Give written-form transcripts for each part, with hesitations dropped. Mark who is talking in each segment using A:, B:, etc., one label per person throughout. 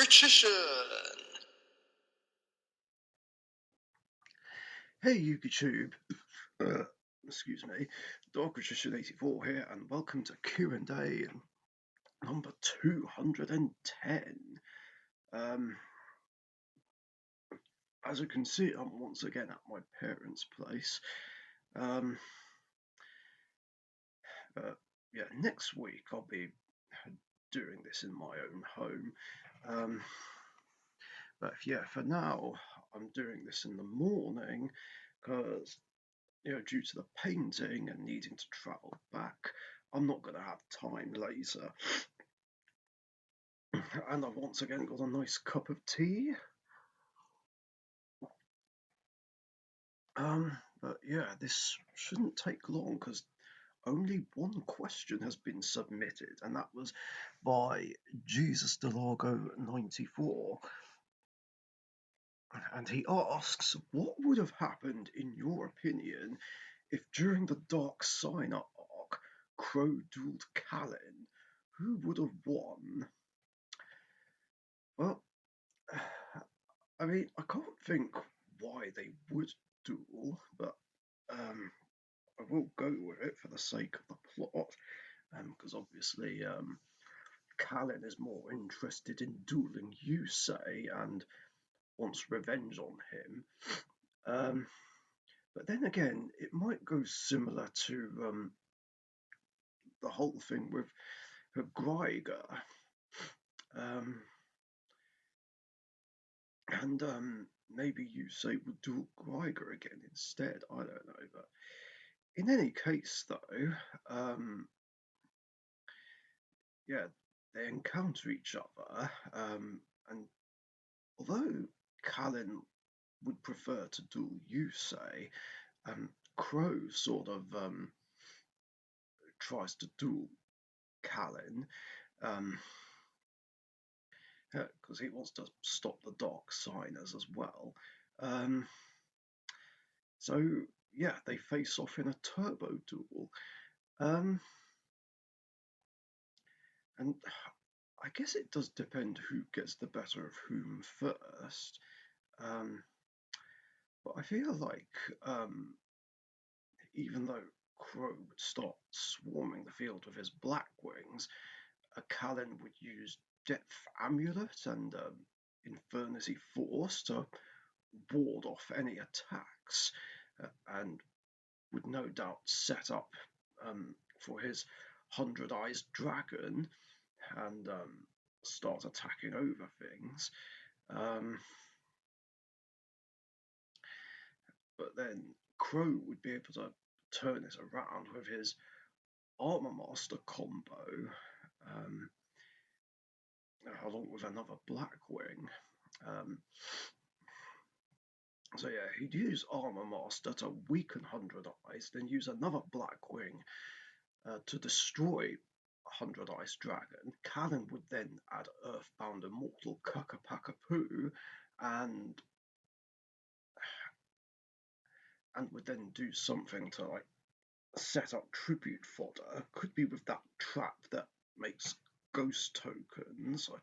A: Richician.
B: Hey YouTube, excuse me, Dog Richician 84 here, and welcome to Q&A number 210. As you can see, I'm once again at my parents' place. Yeah, next week I'll be doing this in my own home. But yeah, for now I'm doing this in the morning because, due to the painting and needing to travel back, I'm not going to have time later. And I've once again got a nice cup of tea. But yeah, this shouldn't take long because only one question has been submitted, and that was by Jesus Delago 94. And he asks, what would have happened, in your opinion, if during the Dark Signer arc, Crow dueled Callan? Who would have won? Well, I mean, I can't think why they would duel, but I will go with it for the sake of the plot, because obviously Callan is more interested in dueling Yusei and wants revenge on him. But then again, it might go similar to the whole thing with Greiger. And maybe Yusei would duel Greiger again instead. I don't know. But in any case, though, yeah, they encounter each other. And although Callan would prefer to duel Yusei, Crow sort of tries to duel Callan because he wants to stop the Dark Signers as well. So yeah, they face off in a turbo duel. And I guess it does depend who gets the better of whom first. But I feel like even though Crow would start swarming the field with his black wings, Callan would use Depth Amulet and Infernity Force to ward off any attacks, and would no doubt set up for his 100-Eyes Dragon and start attacking over things. But then Crow would be able to turn it around with his Armor Master combo, along with another Blackwing. So yeah, he'd use Armor Master to weaken 100-Eyes, then use another Blackwing to destroy 100-Eyes Dragon. Callan would then add Earthbound Immortal Kukapakapoo and would then do something to like set up tribute fodder. Could be with that trap that makes ghost tokens. I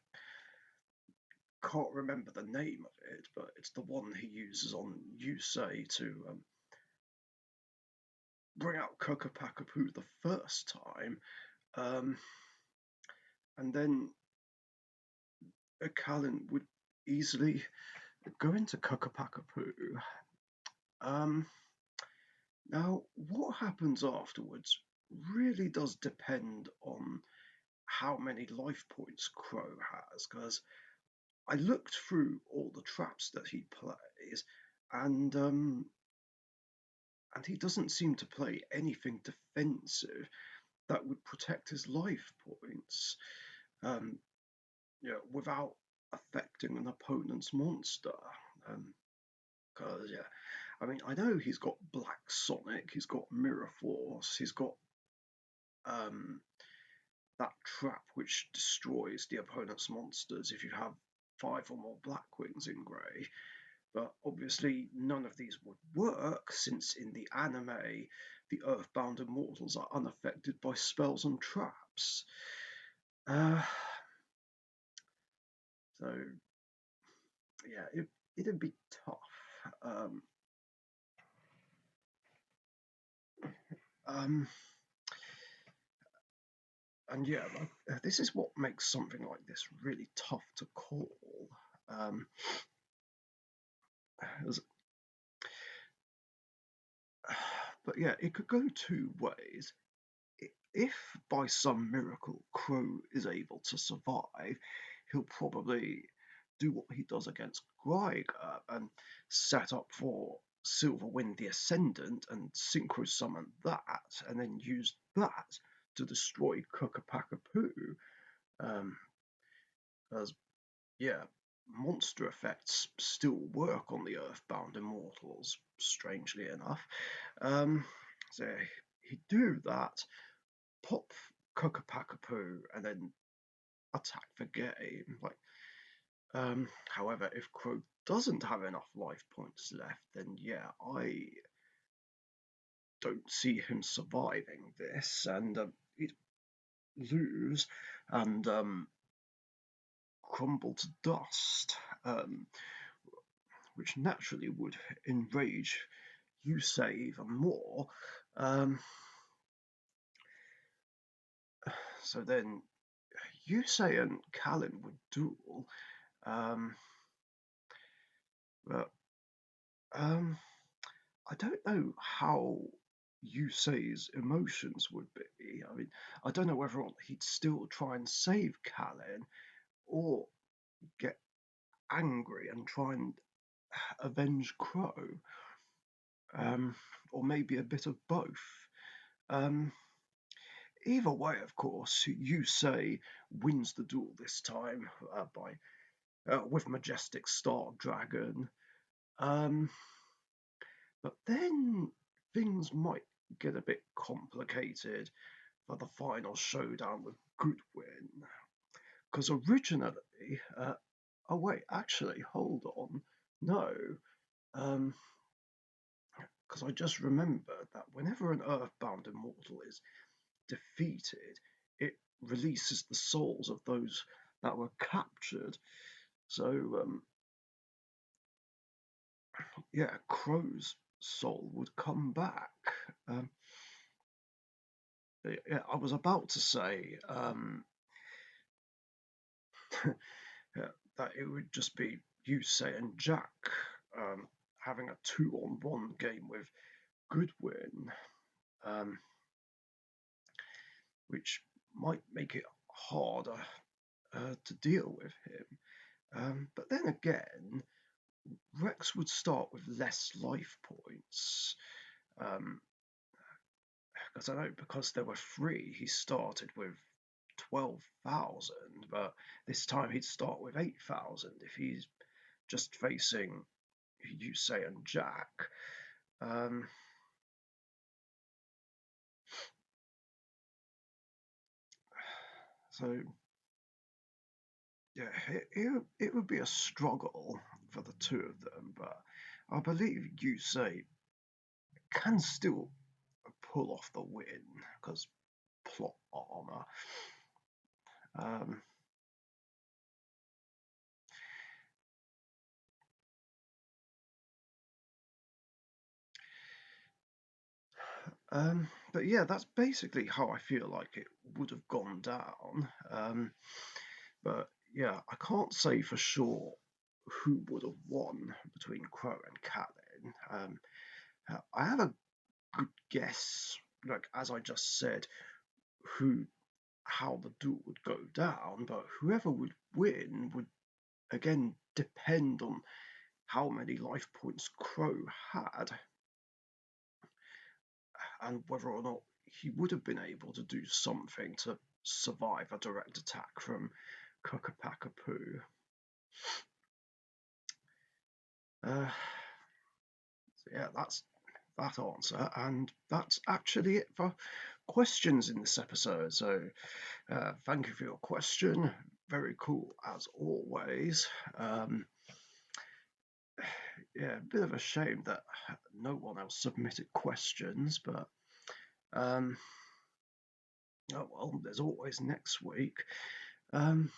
B: can't remember the name of it, but it's the one he uses on Yusei to bring out Kukapakapoo the first time. And then Callan would easily go into Kukapakapoo. Now, what happens afterwards really does depend on how many life points Crow has, because I looked through all the traps that he plays, and he doesn't seem to play anything defensive that would protect his life points, without affecting an opponent's monster. Because I mean, I know he's got Black Sonic, he's got Mirror Force, he's got that trap which destroys the opponent's monsters if you have 5 or more Blackwings in grey. But obviously none of these would work, since in the anime the Earthbound Immortals are unaffected by spells and traps. So So yeah, it'd be tough. Um, and yeah, this is what makes something like this really tough to call. Um, as- but yeah, it could go two ways. If by some miracle Crow is able to survive, he'll probably do what he does against Greiger and set up for Silverwind the Ascendant and synchro summon that, and then use that to destroy Cookapakapoo. Um, as yeah, monster effects still work on the Earthbound Immortals, strangely enough. Um, so he'd do that, pop Cookapakapoo, and then attack the game. However, if Crow doesn't have enough life points left, then yeah, I don't see him surviving this, and he'd lose and crumble to dust, which naturally would enrage Yusei even more. Um, so then Yusei and Callan would duel, um, but um, I don't know how Yusei's emotions would be. I mean, I don't know whether he'd still try and save Callan or get angry and try and avenge Crow, um, or maybe a bit of both. Um, Either way, of course, Yusei wins the duel this time by with Majestic Star Dragon. Um, but then things might get a bit complicated for the final showdown with Goodwin. Because originally, oh wait, actually, hold on, no, because I just remembered that whenever an Earthbound Immortal is defeated, it releases the souls of those that were captured. So, yeah, Crow's soul would come back. Um, yeah, I was about to say yeah, that it would just be Yusei and Jack um, having a 2-on-1 game with Goodwin, um, which might make it harder to deal with him. But then again, Rex would start with less life points. Because I know because there were 3, he started with 12,000, but this time he'd start with 8,000 if he's just facing Yusei and Jack. Um, so yeah, it would be a struggle for the two of them, but I believe Yusei can still pull off the win because plot armor. Um, but yeah, that's basically how I feel like it would have gone down. But yeah, I can't say for sure who would have won between Crow and Catelyn. I have a good guess, like as I just said, who how the duel would go down, but whoever would win would again depend on how many life points Crow had and whether or not he would have been able to do something to survive a direct attack from Cookapakapoo. So yeah, that's that answer, and that's actually it for questions in this episode. So thank you for your question. Very cool as always. Yeah, a bit of a shame that no one else submitted questions, but oh well, there's always next week. Um,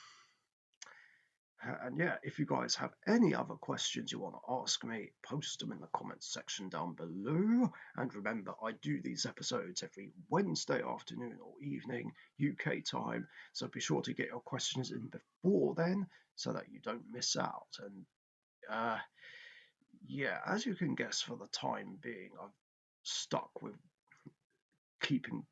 B: And yeah, if you guys have any other questions you want to ask me, post them in the comments section down below. And remember, I do these episodes every Wednesday afternoon or evening, UK time. So be sure to get your questions in before then so that you don't miss out. And yeah, as you can guess, for the time being, I've stuck with keeping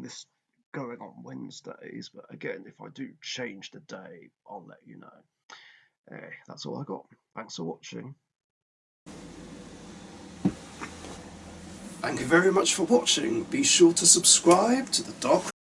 B: this going on Wednesdays. But again, if I do change the day, I'll let you know. That's all I got. Thanks for watching. Thank you very much for watching. Be sure to subscribe to the Dark